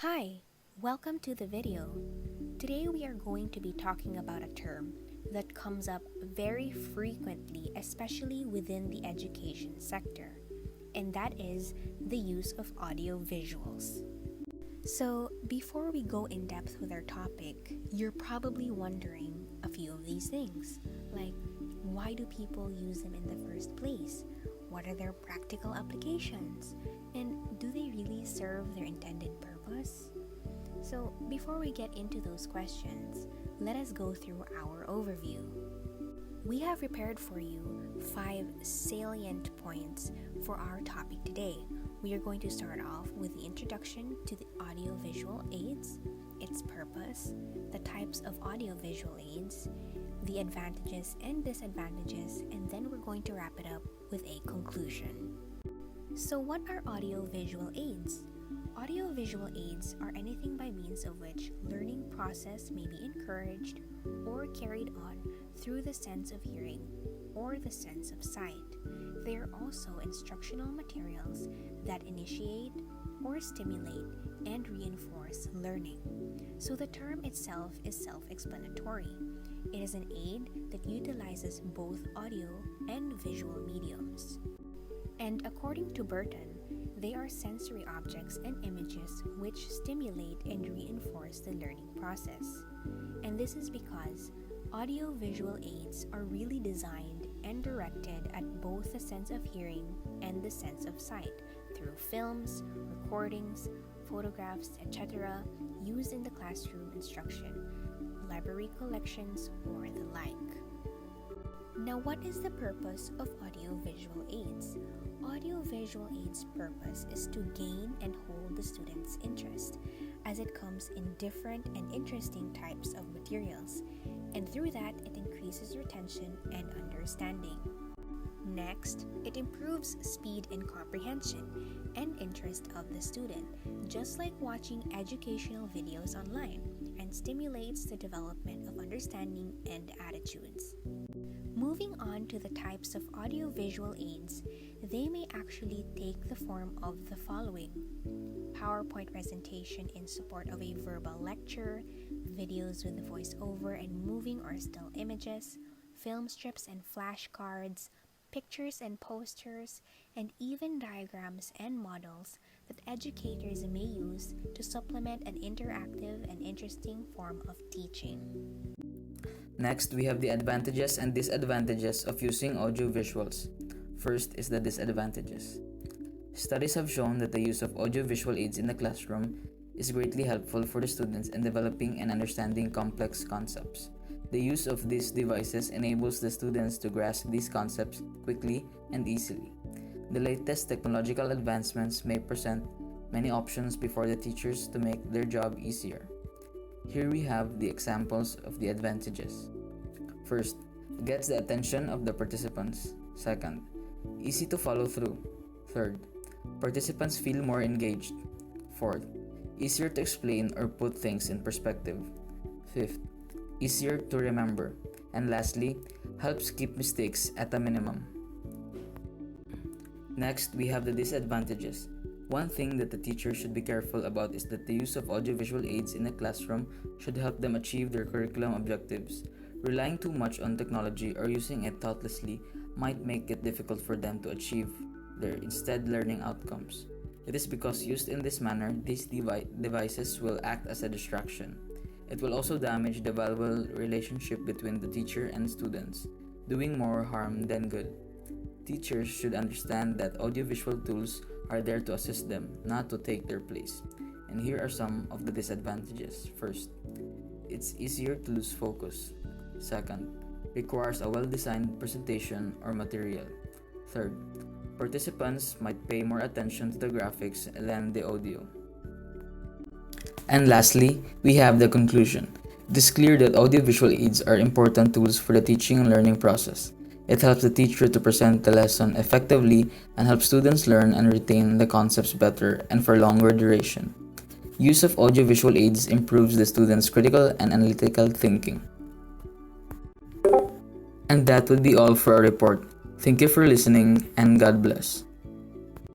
Hi, welcome to the video. Today we are going to be talking about a term that comes up very frequently, especially within the education sector, and that is the use of audio visuals. So, before we go in depth with our topic, you're probably wondering a few of these things, like why do people use them in the first place? What are their practical applications? And do they really serve their intended purpose? So, before we get into those questions, let us go through our overview. We have prepared for you 5 salient points for our topic today. We are going to start off with the introduction to the audiovisual aids, its purpose, the types of audiovisual aids, the advantages and disadvantages, and then we're going to wrap it up with a conclusion. So what are audiovisual aids? Audiovisual aids are anything by means of which learning process may be encouraged or carried on through the sense of hearing or the sense of sight. They are also instructional materials that initiate or stimulate and reinforce learning. So the term itself is self-explanatory. It is an aid that utilizes both audio and visual mediums. And according to Burton, they are sensory objects and images which stimulate and reinforce the learning process. And this is because audio-visual aids are really designed and directed at both the sense of hearing and the sense of sight through films, recordings, photographs, etc. used in the classroom instruction, library collections, or the like. Now, what is the purpose of audiovisual aids? Audiovisual aids' purpose is to gain and hold the student's interest, as it comes in different and interesting types of materials, and through that, it increases retention and understanding. Next, it improves speed and comprehension and interest of the student, just like watching educational videos online, and stimulates the development of understanding and attitudes. Moving on to the types of audiovisual aids, they may actually take the form of the following: PowerPoint presentation in support of a verbal lecture, videos with voiceover and moving or still images, film strips and flashcards, pictures and posters, and even diagrams and models that educators may use to supplement an interactive and interesting form of teaching. Next, we have the advantages and disadvantages of using audiovisuals. First is the disadvantages. Studies have shown that the use of audiovisual aids in the classroom is greatly helpful for the students in developing and understanding complex concepts. The use of these devices enables the students to grasp these concepts quickly and easily. The latest technological advancements may present many options before the teachers to make their job easier. Here we have the examples of the advantages. First, gets the attention of the participants. Second, easy to follow through. Third, participants feel more engaged. Fourth, easier to explain or put things in perspective. Fifth, easier to remember. And lastly, helps keep mistakes at a minimum. Next, we have the disadvantages. One thing that the teacher should be careful about is that the use of audiovisual aids in a classroom should help them achieve their curriculum objectives. Relying too much on technology or using it thoughtlessly might make it difficult for them to achieve their instead learning outcomes. It is because used in this manner, these devices will act as a distraction. It will also damage the valuable relationship between the teacher and students, doing more harm than good. Teachers should understand that audiovisual tools are there to assist them, not to take their place. And here are some of the disadvantages. First, it's easier to lose focus. Second, requires a well-designed presentation or material. Third, participants might pay more attention to the graphics than the audio. And lastly, we have the conclusion. It is clear that audiovisual aids are important tools for the teaching and learning process. It helps the teacher to present the lesson effectively and helps students learn and retain the concepts better and for longer duration. Use of audiovisual aids improves the students' critical and analytical thinking. And that would be all for our report. Thank you for listening, and God bless.